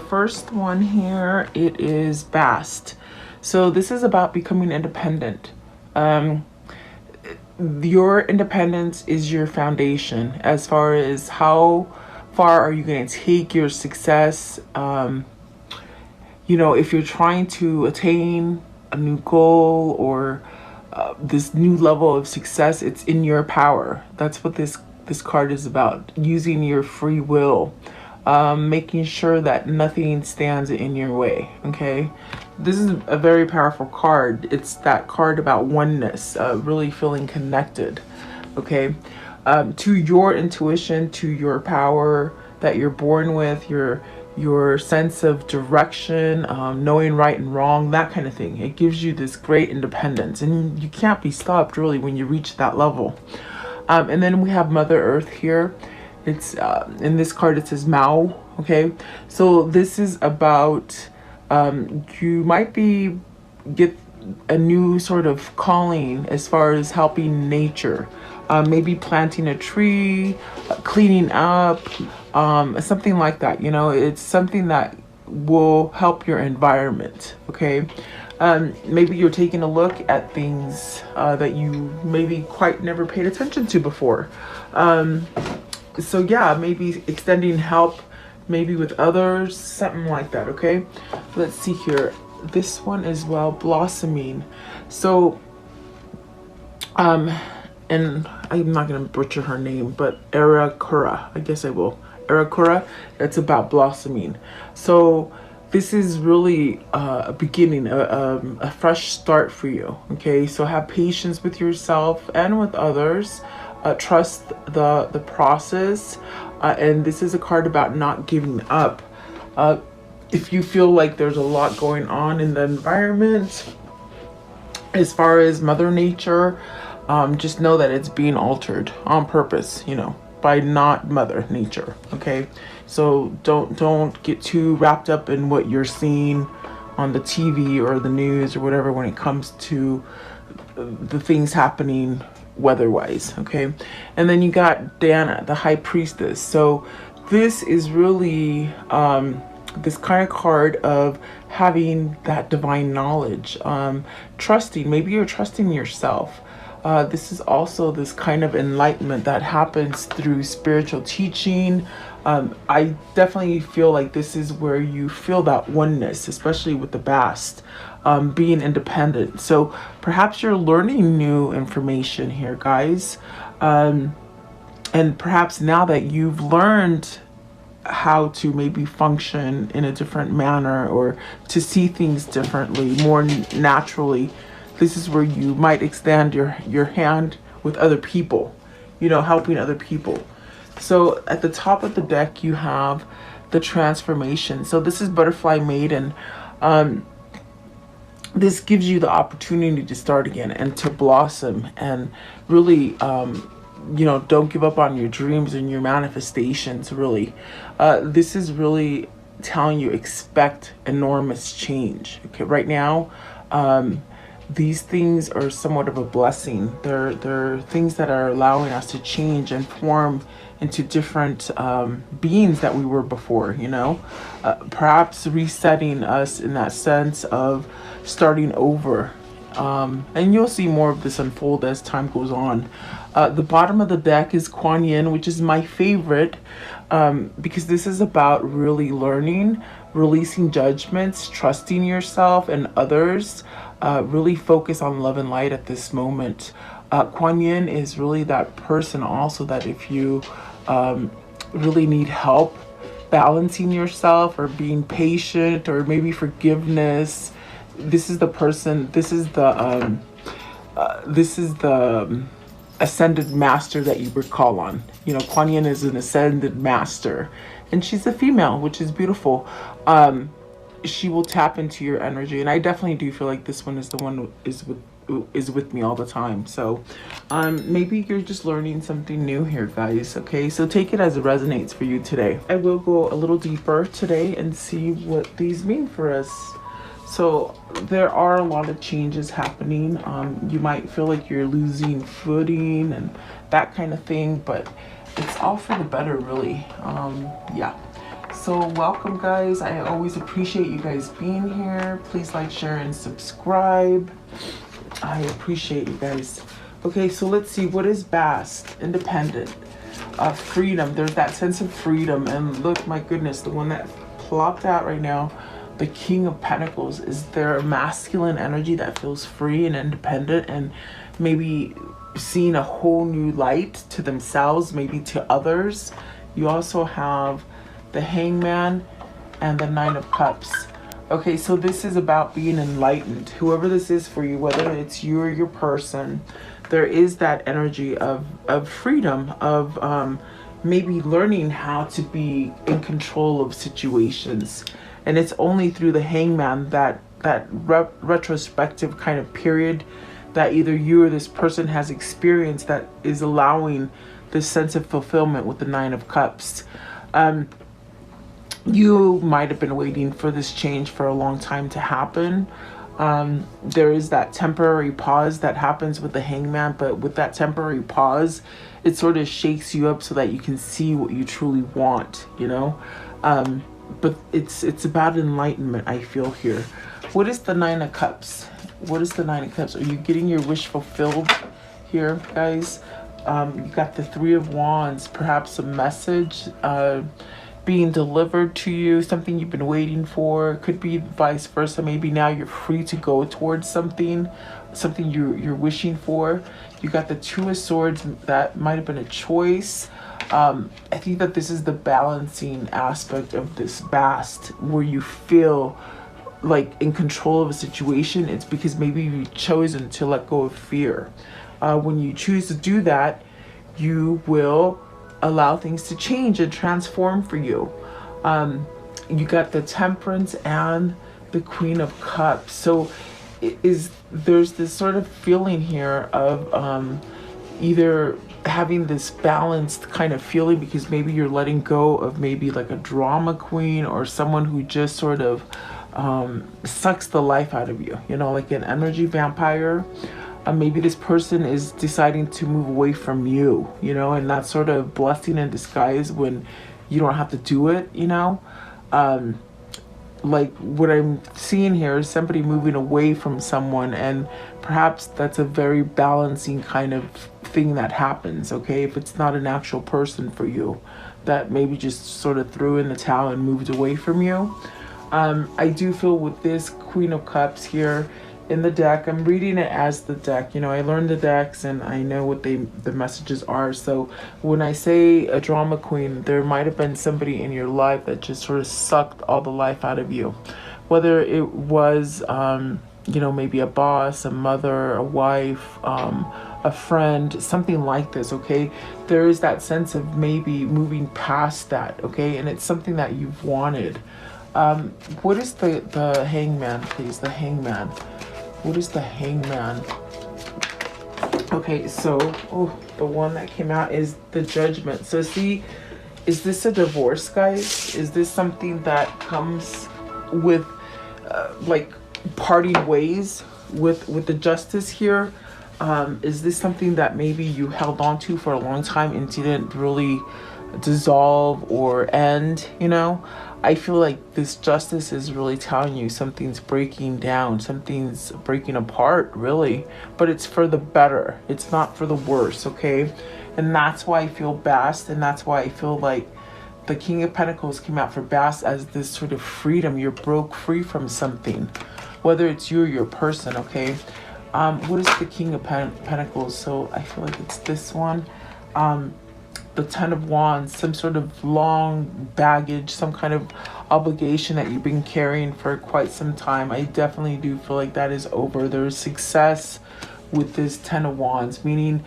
first one here, it is Bast. So this is about becoming independent. Your independence is your foundation as far as how far are you going to take your success. If you're trying to attain a new goal or this new level of success, it's in your power. That's what this card is about, using your free will, making sure that nothing stands in your way. Okay, this is a very powerful card. It's that card about oneness, really feeling connected. Okay, to your intuition, to your power that you're born with, your sense of direction, knowing right and wrong, that kind of thing. It gives you this great independence, and you can't be stopped really when you reach that level. And then we have Mother Earth here. It's in this card it says Mao. Okay, so this is about you might get a new sort of calling as far as helping nature, maybe planting a tree, cleaning up, something like that. It's something that will help your environment. Okay, maybe you're taking a look at things that you maybe quite never paid attention to before. So yeah, maybe extending help, maybe with others, something like that. Okay, let's see here. This one as well, blossoming. So and I'm not gonna butcher her name, but Arakura, I guess I will. Arakura, it's about blossoming. So this is really a beginning, a fresh start for you. Okay, so have patience with yourself and with others. Trust the process, and this is a card about not giving up. If you feel like there's a lot going on in the environment as far as Mother Nature, just know that it's being altered on purpose, by not Mother Nature. Okay, so don't get too wrapped up in what you're seeing on the TV or the news or whatever when it comes to the things happening weather-wise. Okay, and then you got Dana, the High Priestess. So this is really this kind of card of having that divine knowledge, trusting. Maybe you're trusting yourself. This is also this kind of enlightenment that happens through spiritual teaching. I definitely feel like this is where you feel that oneness, especially with the Bast, being independent. So perhaps you're learning new information here, guys. And perhaps now that you've learned how to maybe function in a different manner or to see things differently, more naturally, this is where you might extend your hand with other people, helping other people. So at the top of the deck, you have the transformation. So this is Butterfly Maiden. This gives you the opportunity to start again and to blossom and really, don't give up on your dreams and your manifestations, really. This is really telling you expect enormous change. Okay, right now, these things are somewhat of a blessing. They're things that are allowing us to change and form into different beings that we were before, perhaps resetting us in that sense of starting over. And you'll see more of this unfold as time goes on. The bottom of the deck is Kuan Yin, which is my favorite, because this is about really learning, releasing judgments, trusting yourself and others. Really focus on love and light at this moment. Kuan Yin is really that person also that if you really need help balancing yourself or being patient or maybe forgiveness, this is the person, this is the ascended master that you would call on. Kuan Yin is an ascended master, and she's a female, which is beautiful. She will tap into your energy, and I definitely do feel like this one is the one who is with me all the time. So maybe you're just learning something new here, guys. Okay, so take it as it resonates for you today. I will go a little deeper today and see what these mean for us. So there are a lot of changes happening. You might feel like you're losing footing and that kind of thing, but it's all for the better, really. Yeah. So So welcome, guys. I always appreciate you guys being here. Please like, share, and subscribe. I appreciate you guys. Okay, so let's see. What is Bast? Independent. Freedom. There's that sense of freedom. And look, my goodness, the one that plopped out right now, the King of Pentacles, is there a masculine energy that feels free and independent and maybe seeing a whole new light to themselves, maybe to others. You also have the Hangman and the Nine of Cups. Okay, so this is about being enlightened. Whoever this is for you, whether it's you or your person, there is that energy of freedom, of maybe learning how to be in control of situations. And it's only through the Hangman, that retrospective kind of period that either you or this person has experienced, that is allowing this sense of fulfillment with the Nine of Cups. You might have been waiting for this change for a long time to happen. There is that temporary pause that happens with the Hangman, but with that temporary pause, it sort of shakes you up so that you can see what you truly want, you know? But it's about enlightenment, I feel here. What is the Nine of Cups? What is the Nine of Cups? Are you getting your wish fulfilled here, guys? You got the Three of Wands, perhaps a message being delivered to you, something you've been waiting for. Could be vice versa. Maybe now you're free to go towards something you're wishing for. You got the Two of Swords. That might have been a choice. I think that this is the balancing aspect of this Bast, where you feel like in control of a situation. It's because maybe you've chosen to let go of fear. When you choose to do that, you will allow things to change and transform for you. You got the Temperance and the Queen of Cups. So there's this sort of feeling here of either having this balanced kind of feeling, because maybe you're letting go of maybe like a drama queen or someone who just sort of sucks the life out of you, you know, like an energy vampire. Maybe this person is deciding to move away from you, you know, and that's sort of blessing in disguise when you don't have to do it, you know. Like what I'm seeing here is somebody moving away from someone, and perhaps that's a very balancing kind of thing that happens, okay? If it's not an actual person for you that maybe just sort of threw in the towel and moved away from you. I do feel with this Queen of Cups here in the deck, I'm reading it as the deck. You know, I learned the decks and I know what the messages are. So when I say a drama queen, there might have been somebody in your life that just sort of sucked all the life out of you. Whether it was, you know, maybe a boss, a mother, a wife, a friend, something like this, okay? There is that sense of maybe moving past that, okay? And it's something that you've wanted. What is the Hangman, please? The Hangman. What is the Hangman? Okay, so the one that came out is the Judgment. So see, is this a divorce, guys? Is this something that comes with like parting ways with the Justice here? Is this something that maybe you held on to for a long time and didn't really dissolve or end, you know? I feel like this Justice is really telling you something's breaking down, something's breaking apart, really, but it's for the better. It's not for the worse, okay? And that's why I feel Bast, and that's why I feel like the King of Pentacles came out for Bast as this sort of freedom. You're broke free from something, whether it's you or your person, okay? What is the King of Pentacles? So I feel like it's this one. The Ten of Wands, some sort of long baggage, some kind of obligation that you've been carrying for quite some time. I definitely do feel like that is over. There's success with this Ten of Wands, meaning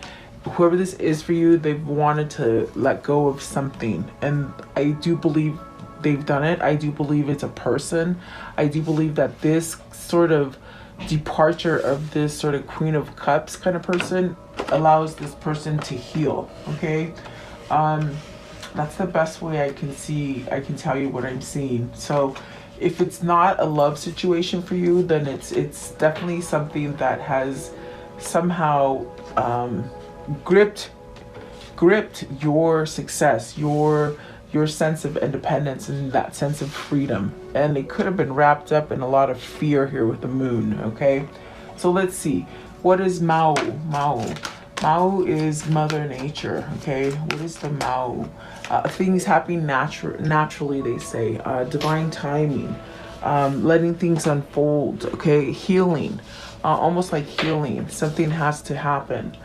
whoever this is for you, they've wanted to let go of something. And I do believe they've done it. I do believe it's a person. I do believe that this sort of departure of this sort of Queen of Cups kind of person allows this person to heal, okay? That's the best way I can tell you what I'm seeing. So if it's not a love situation for you, then it's definitely something that has somehow gripped your success, your your sense of independence and that sense of freedom. And it could have been wrapped up in a lot of fear here with the moon, okay? So let's see. What is Mao? Mao is Mother Nature, okay? What is the Mao? Things happen naturally, they say. Divine timing. Letting things unfold, okay? Healing. Almost like healing. Something has to happen.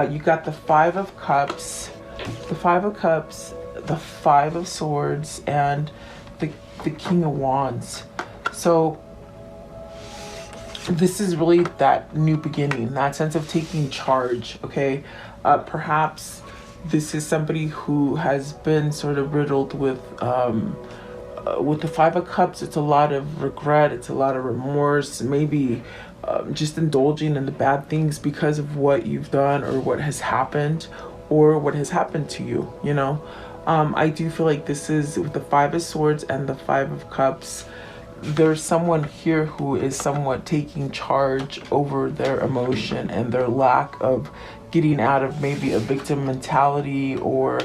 You got the Five of Cups, the Five of Cups, the Five of Swords, and the King of Wands. So this is really that new beginning, that sense of taking charge, okay? Perhaps this is somebody who has been sort of riddled with the Five of Cups. It's a lot of regret, it's a lot of remorse, maybe just indulging in the bad things because of what you've done or what has happened or what has happened to you, you know? I do feel like this is with the Five of Swords and the Five of Cups. There's someone here who is somewhat taking charge over their emotion and their lack of getting out of maybe a victim mentality or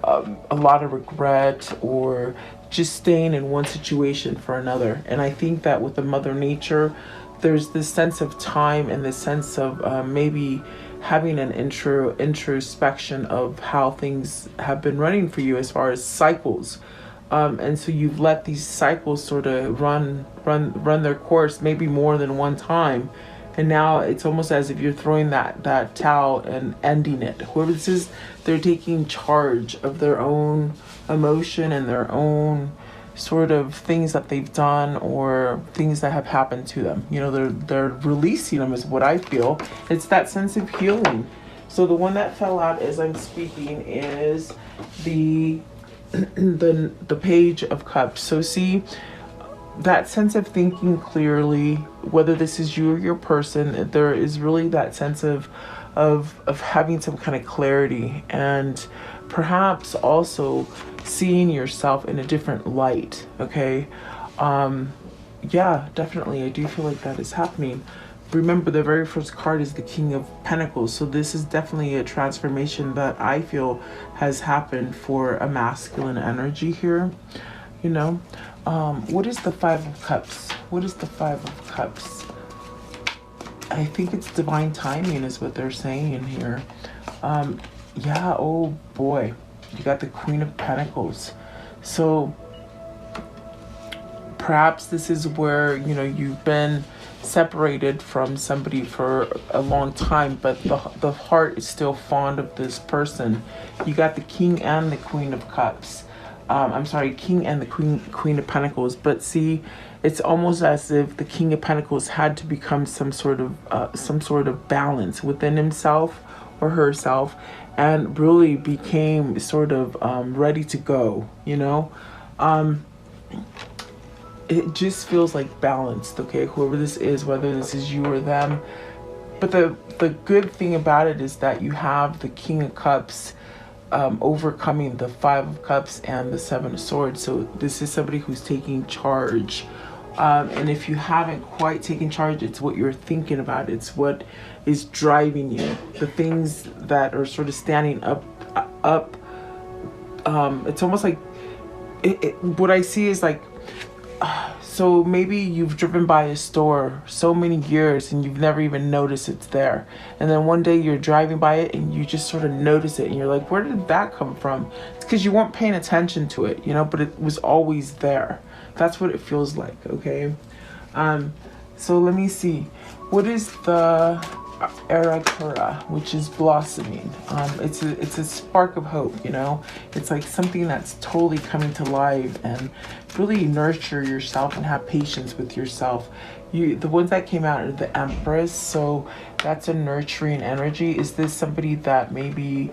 a lot of regret or just staying in one situation for another. And I think that with the Mother Nature, there's this sense of time and this sense of maybe having an introspection of how things have been running for you as far as cycles. And so you've let these cycles sort of run their course, maybe more than one time. And now it's almost as if you're throwing that towel and ending it. Whoever this is, they're taking charge of their own emotion and their own sort of things that they've done or things that have happened to them. You know, they're releasing them is what I feel. It's that sense of healing. So the one that fell out as I'm speaking is the Page of Cups. So see, that sense of thinking clearly, whether this is you or your person, there is really that sense of having some kind of clarity and perhaps also seeing yourself in a different light, okay? Yeah, definitely. I do feel like that is happening. Remember, the very first card is the King of Pentacles. So this is definitely a transformation that I feel has happened for a masculine energy here, you know? What is the Five of Cups? What is the Five of Cups? I think it's divine timing is what they're saying in here. Yeah, oh boy. You got the Queen of Pentacles. So perhaps this is where, you know, you've been separated from somebody for a long time, but the heart is still fond of this person. You got the King and the Queen of Cups. I'm sorry, King and the Queen of Pentacles. But see, it's almost as if the King of Pentacles had to become some sort of balance within himself or herself, and really became sort of ready to go. You know, it just feels like balanced. Okay, whoever this is, whether this is you or them. But the good thing about it is that you have the King of Cups overcoming the Five of Cups and the Seven of Swords. So this is somebody who's taking charge. And if you haven't quite taken charge, it's what you're thinking about. It's what is driving you. The things that are sort of standing up. It's almost like what I see is like, so maybe you've driven by a store so many years and you've never even noticed it's there. And then one day you're driving by it and you just sort of notice it and you're like, where did that come from? It's because you weren't paying attention to it, you know, but it was always there. That's what it feels like, okay? So let me see. What is the Arakura, which is blossoming? It's a spark of hope, you know? It's like something that's totally coming to life, and really nurture yourself and have patience with yourself. The ones that came out are the Empress, so that's a nurturing energy. Is this somebody that maybe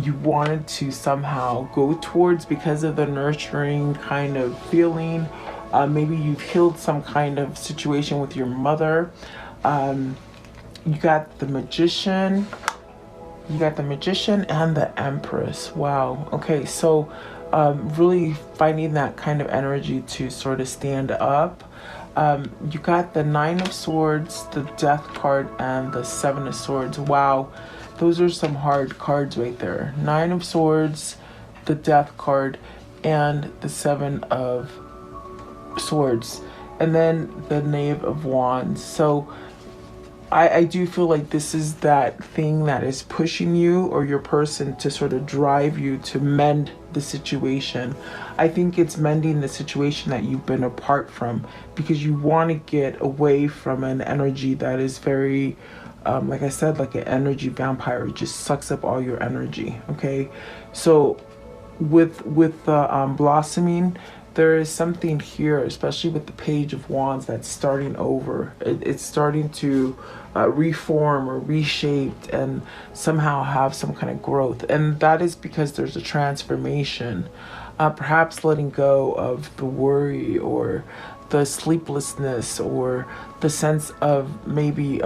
you wanted to somehow go towards because of the nurturing kind of feeling? Maybe you've healed some kind of situation with your mother. You got the Magician. You got the Magician and the Empress. Wow. Okay, so really finding that kind of energy to sort of stand up. You got the Nine of Swords, the Death card, and the Seven of Swords. Wow. Those are some hard cards right there. Nine of Swords, the Death card and the Seven of Swords, and then the Knave of Wands. So I do feel like this is that thing that is pushing you or your person to sort of drive you to mend the situation. I think it's mending the situation that you've been apart from, because you want to get away from an energy that is very, like I said, like an energy vampire. It just sucks up all your energy. Okay, so with the blossoming, there is something here, especially with the Page of Wands, that's starting over. It's starting to reform or reshape and somehow have some kind of growth. And that is because there's a transformation. Perhaps letting go of the worry or the sleeplessness or the sense of maybe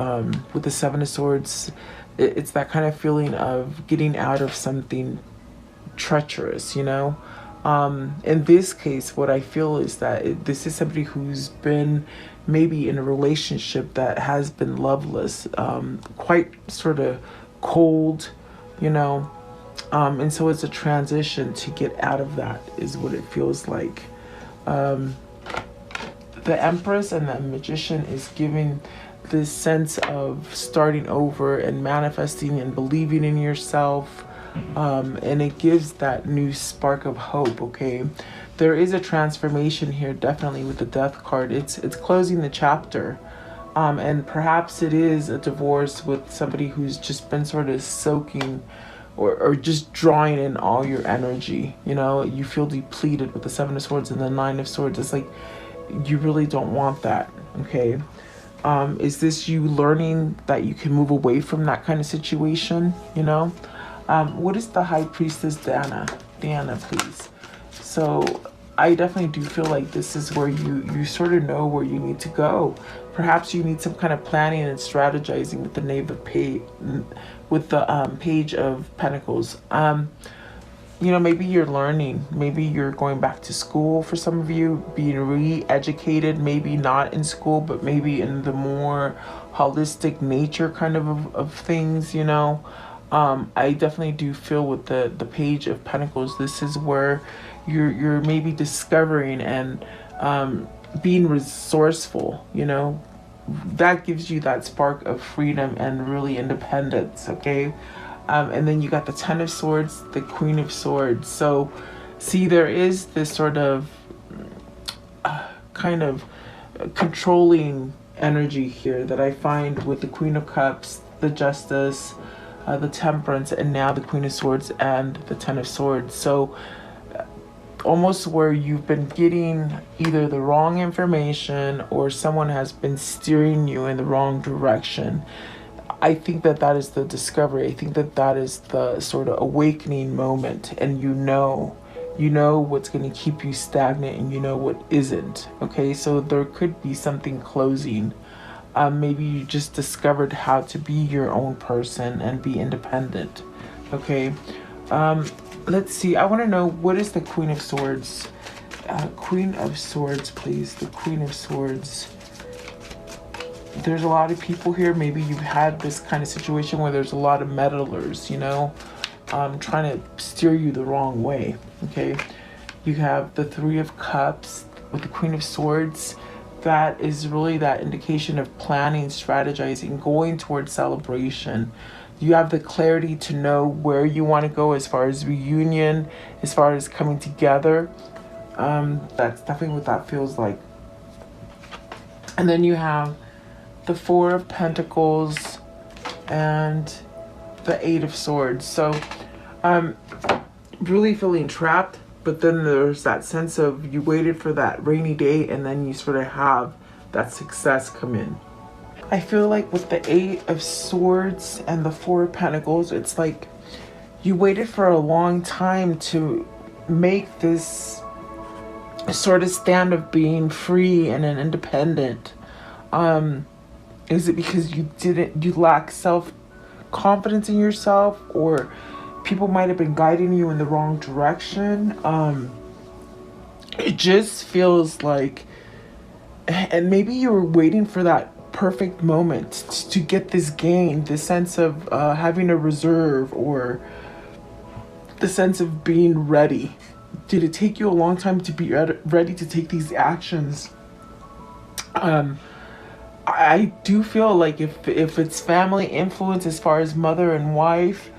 with the Seven of Swords, it's that kind of feeling of getting out of something treacherous, you know? In this case, what I feel is that this is somebody who's been maybe in a relationship that has been loveless, quite sort of cold, you know, and so it's a transition to get out of that is what it feels like. The Empress and the Magician is giving this sense of starting over and manifesting and believing in yourself. And it gives that new spark of hope. Okay, there is a transformation here, definitely, with the Death card. It's closing the chapter, and perhaps it is a divorce with somebody who's just been sort of soaking or just drawing in all your energy. You know, you feel depleted with the Seven of Swords and the Nine of Swords. It's like you really don't want that. Okay, is this you learning that you can move away from that kind of situation? You know. What is the High Priestess Diana, please? So I definitely do feel like this is where you sort of know where you need to go. Perhaps you need some kind of planning and strategizing with the Knave of with the Page of Pentacles. You know, maybe you're learning. Maybe you're going back to school for some of you, being re-educated. Maybe not in school, but maybe in the more holistic nature kind of things. You know. I definitely do feel with the Page of Pentacles, this is where you're maybe discovering and being resourceful, you know. That gives you that spark of freedom and really independence, okay? And then you got the Ten of Swords, the Queen of Swords. So, see, there is this sort of kind of controlling energy here that I find with the Queen of Cups, the Justice, the Temperance, and now the Queen of Swords and the Ten of Swords. So almost where you've been getting either the wrong information or someone has been steering you in the wrong direction. I think that is the discovery. I think that is the sort of awakening moment, and you know what's going to keep you stagnant and you know what isn't. Okay, so there could be something closing. Maybe you just discovered how to be your own person and be independent. Okay. Let's see. I want to know, what is the Queen of Swords? Queen of Swords, please. The Queen of Swords. There's a lot of people here. Maybe you've had this kind of situation where there's a lot of meddlers, you know, trying to steer you the wrong way. Okay. You have the Three of Cups with the Queen of Swords. That is really that indication of planning, strategizing, going towards celebration. You have the clarity to know where you want to go as far as reunion, as far as coming together. That's definitely what that feels like. And then you have the Four of Pentacles and the Eight of Swords. So I'm really feeling trapped. But then there's that sense of you waited for that rainy day and then you sort of have that success come in. I feel like with the Eight of Swords and the Four of Pentacles, it's like you waited for a long time to make this sort of stand of being free and an independent. Is it because you lack self-confidence in yourself, or people might have been guiding you in the wrong direction? It just feels like, and maybe you were waiting for that perfect moment to get this gain, this sense of having a reserve, or the sense of being ready. Did it take you a long time to be ready to take these actions? I do feel like if it's family influence as far as mother and wife,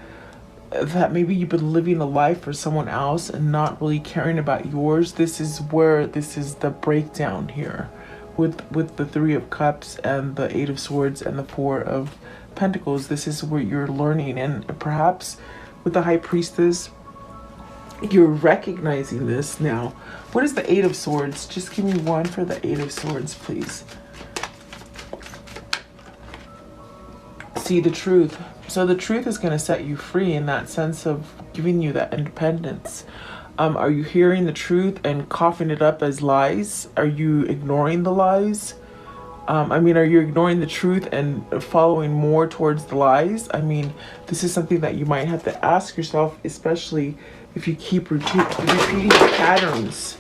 that maybe you've been living a life for someone else and not really caring about yours. This is the breakdown here with the Three of Cups and the Eight of Swords and the Four of Pentacles. This is where you're learning, and perhaps with the High Priestess, you're recognizing this now. What is the Eight of Swords? Just give me one for the Eight of Swords, please. See the truth. So the truth is going to set you free in that sense of giving you that independence. Are you hearing the truth and coughing it up as lies? Are you ignoring the lies? I mean, are you ignoring the truth and following more towards the lies? I mean, this is something that you might have to ask yourself, especially if you keep repeating patterns.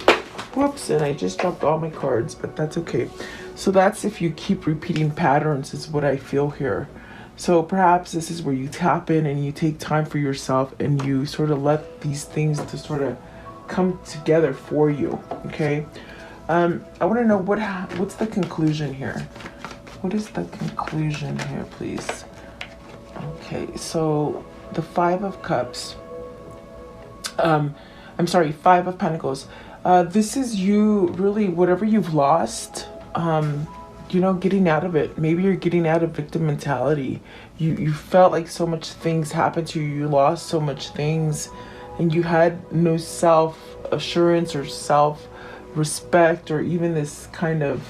Whoops, and I just dropped all my cards, but that's okay. So that's if you keep repeating patterns is what I feel here. So perhaps this is where you tap in and you take time for yourself and you sort of let these things to sort of come together for you, okay? I want to know what's the conclusion here? What is the conclusion here, please? Okay, so the Five of Cups. I'm sorry, Five of Pentacles. This is you really, whatever you've lost, you know, getting out of it. Maybe you're getting out of victim mentality. You felt like so much things happened to you. You lost so much things and you had no self-assurance or self-respect or even this kind of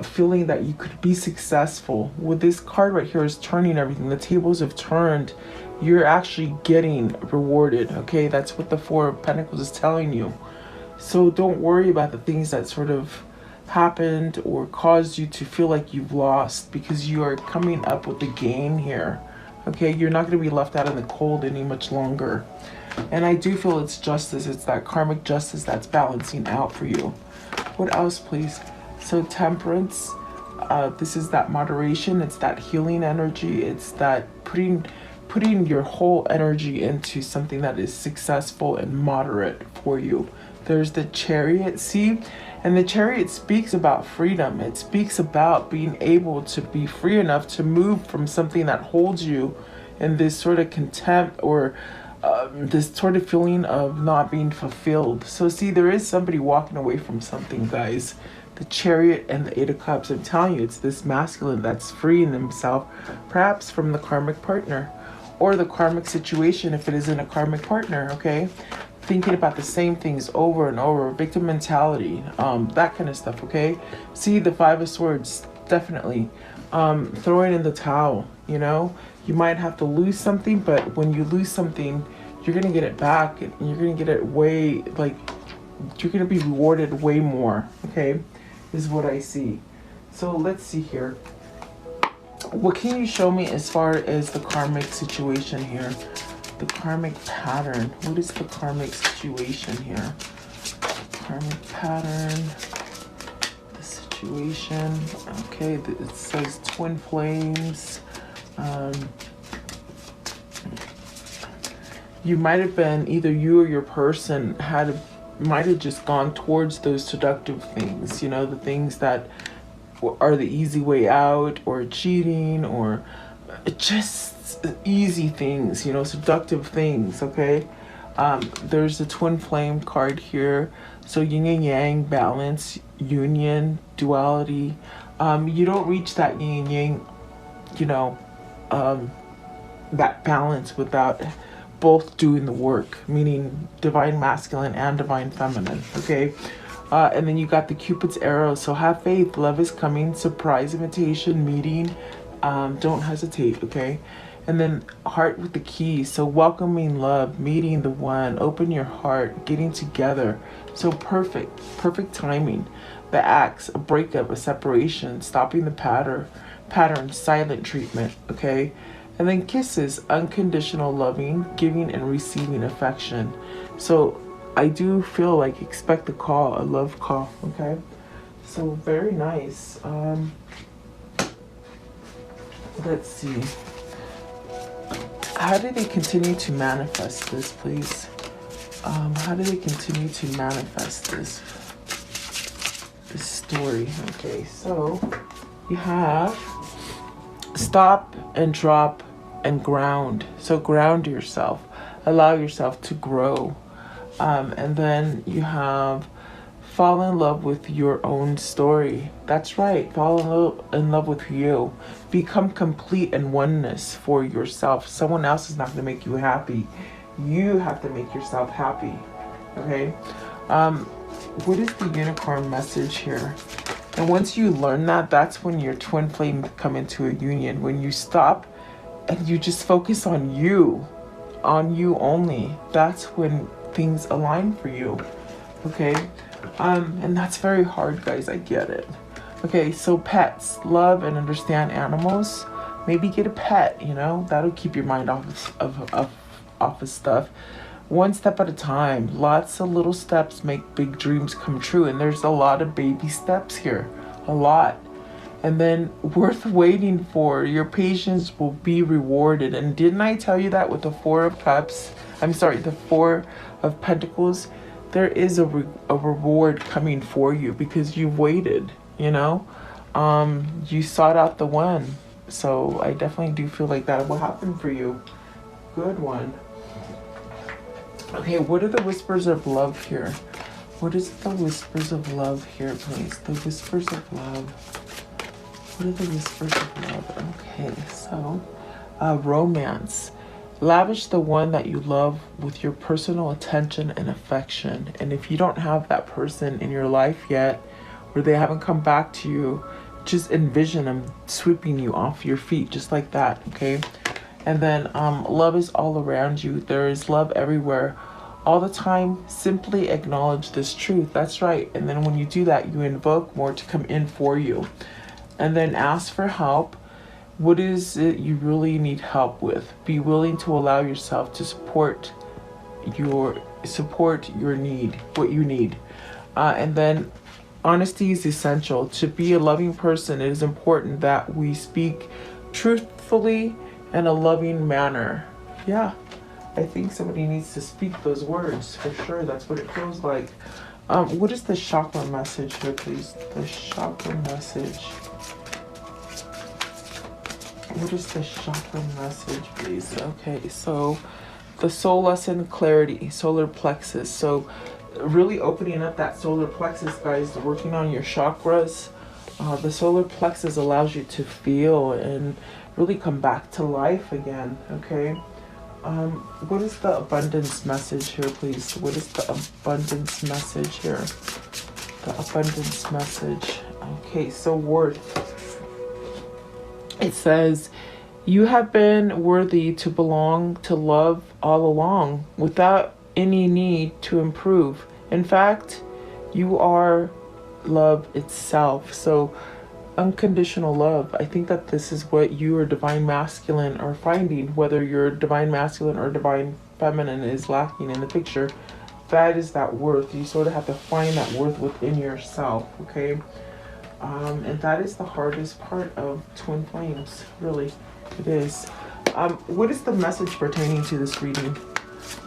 feeling that you could be successful. With this card right here is turning everything. The tables have turned. You're actually getting rewarded, okay? That's what the Four of Pentacles is telling you. So don't worry about the things that sort of happened or caused you to feel like you've lost, because you are coming up with the gain here, okay? You're not going to be left out in the cold any much longer. And I do feel it's justice. It's that karmic justice that's balancing out for you. What else, please? So Temperance, this is that moderation. It's that healing energy. It's that putting your whole energy into something that is successful and moderate for you. There's the Chariot, see? And the Chariot speaks about freedom. It speaks about being able to be free enough to move from something that holds you in this sort of contempt or this sort of feeling of not being fulfilled. So see, there is somebody walking away from something, guys. The Chariot and the Eight of Cups, I'm telling you, it's this masculine that's freeing himself, perhaps from the karmic partner or the karmic situation if it isn't a karmic partner, okay? Thinking about the same things over and over, victim mentality, that kind of stuff, okay? See, the Five of Swords, definitely. Throwing in the towel, you know? You might have to lose something, but when you lose something, you're going to get it back. And you're going to get it way, like, you're going to be rewarded way more, okay? Is what I see. So let's see here. What can you show me as far as the karmic situation here? The karmic pattern. What is the karmic situation here? Karmic pattern. The situation. Okay, it says twin flames. You might have been, either you or your person might have just gone towards those seductive things, you know, the things that are the easy way out, or cheating, or just easy things, you know, seductive things, okay? There's a twin flame card here. So yin and yang, balance, union, duality. You don't reach that yin and yang, you know, that balance without both doing the work, meaning divine masculine and divine feminine, okay? And then you got the Cupid's arrow. So have faith, love is coming, surprise invitation, meeting, don't hesitate, okay? And then heart with the key. So welcoming love, meeting the one, open your heart, getting together. So perfect timing. The axe, a breakup, a separation, stopping the pattern, silent treatment, okay? And then kisses, unconditional loving, giving and receiving affection. So I do feel like expect a call, a love call, okay? So very nice. Let's see. How do they continue to manifest this, please? How do they continue to manifest this story? Okay, so you have stop and drop and ground. So ground yourself, allow yourself to grow. And then you have fall in love with your own story. That's right, fall in love with you. Become complete and oneness for yourself. Someone else is not going to make you happy. You have to make yourself happy. Okay? What is the unicorn message here? And once you learn that, that's when your twin flame come into a union. When you stop and you just focus on you only, that's when things align for you. Okay? And that's very hard, guys. I get it. Okay, so pets. Love and understand animals. Maybe get a pet, you know? That'll keep your mind off of stuff. One step at a time. Lots of little steps make big dreams come true. And there's a lot of baby steps here. A lot. And then worth waiting for. Your patience will be rewarded. And didn't I tell you that with the Four of Cups? I'm sorry, the Four of Pentacles. There is a reward coming for you because you've waited, you know? You sought out the one. So I definitely do feel like that will happen for you. Good one. Okay, what are the whispers of love here? What is the whispers of love here, please? The whispers of love. What are the whispers of love? Okay, so romance. Lavish the one that you love with your personal attention and affection. And if you don't have that person in your life yet, or they haven't come back to you, just envision them sweeping you off your feet just like that, okay? And then love is all around you. There is love everywhere. All the time, simply acknowledge this truth. That's right. And then when you do that, you invoke more to come in for you. And then ask for help. What is it you really need help with? Be willing to allow yourself to support your need, what you need. And then honesty is essential. To be a loving person, it is important that we speak truthfully in a loving manner. Yeah, I think somebody needs to speak those words for sure. That's what it feels like. What is the chakra message here, please? The chakra message. What is the chakra message, please? Okay, so the soul lesson, clarity, solar plexus. So really opening up that solar plexus, guys, working on your chakras. The solar plexus allows you to feel and really come back to life again, okay? What is the abundance message here, please? What is the abundance message here? The abundance message. Okay, so worth. It says, you have been worthy to belong to love all along without any need to improve. In fact, you are love itself. So unconditional love. I think that this is what you or divine masculine are finding, whether your divine masculine or divine feminine is lacking in the picture. That is that worth. You sort of have to find that worth within yourself, okay? And that is the hardest part of twin flames, really. It is. What is the message pertaining to this reading?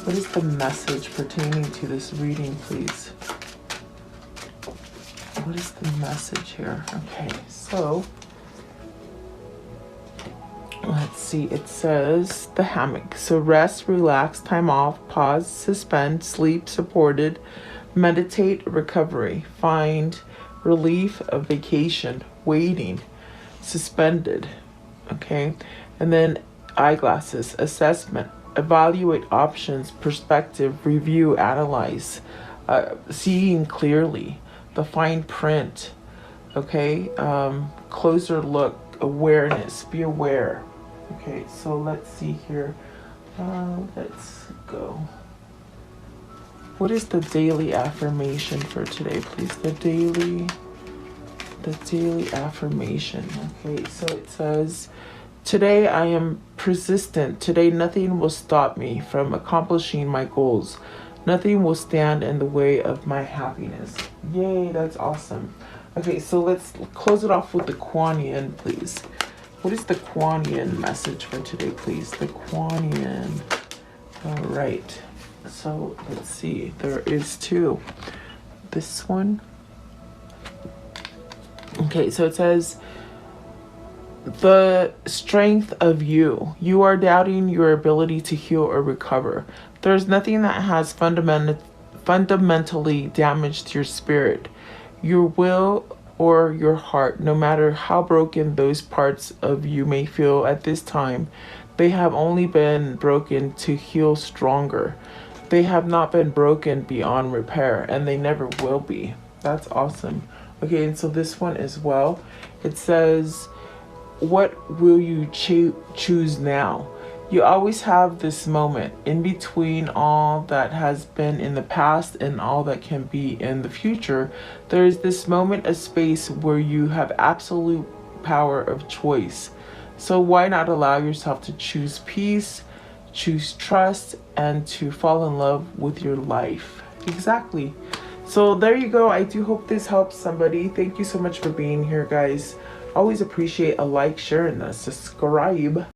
What is the message pertaining to this reading, please? What is the message here? Okay, so let's see. It says the hammock. So rest, relax, time off, pause, suspend, sleep, supported, meditate, recovery, find relief, of vacation, waiting, suspended. Okay, and then eyeglasses, assessment, evaluate options, perspective, review, analyze, seeing clearly, the fine print. Okay, closer look, awareness, be aware. Okay, so let's see here. Let's go. What is the daily affirmation for today, please? The daily affirmation. Okay, so it says, today I am persistent. Today nothing will stop me from accomplishing my goals. Nothing will stand in the way of my happiness. Yay, that's awesome. Okay, so let's close it off with the Kuan Yin, please. What is the Kuan Yin message for today, please? The Kuan Yin. All right. So let's see. There is two. This one. Okay, so it says, the strength of you. You are doubting your ability to heal or recover. There's nothing that has fundamentally damaged your spirit, your will, or your heart. No matter how broken those parts of you may feel at this time, they have only been broken to heal stronger. They have not been broken beyond repair, and they never will be. That's awesome. Okay, and so this one as well. It says, what will you choose now? You always have this moment in between all that has been in the past and all that can be in the future. There is this moment of space where you have absolute power of choice. So why not allow yourself to choose peace, choose trust, and to fall in love with your life? Exactly. So there you go. I do hope this helps somebody. Thank you so much for being here, guys. Always appreciate a like, share, and a subscribe.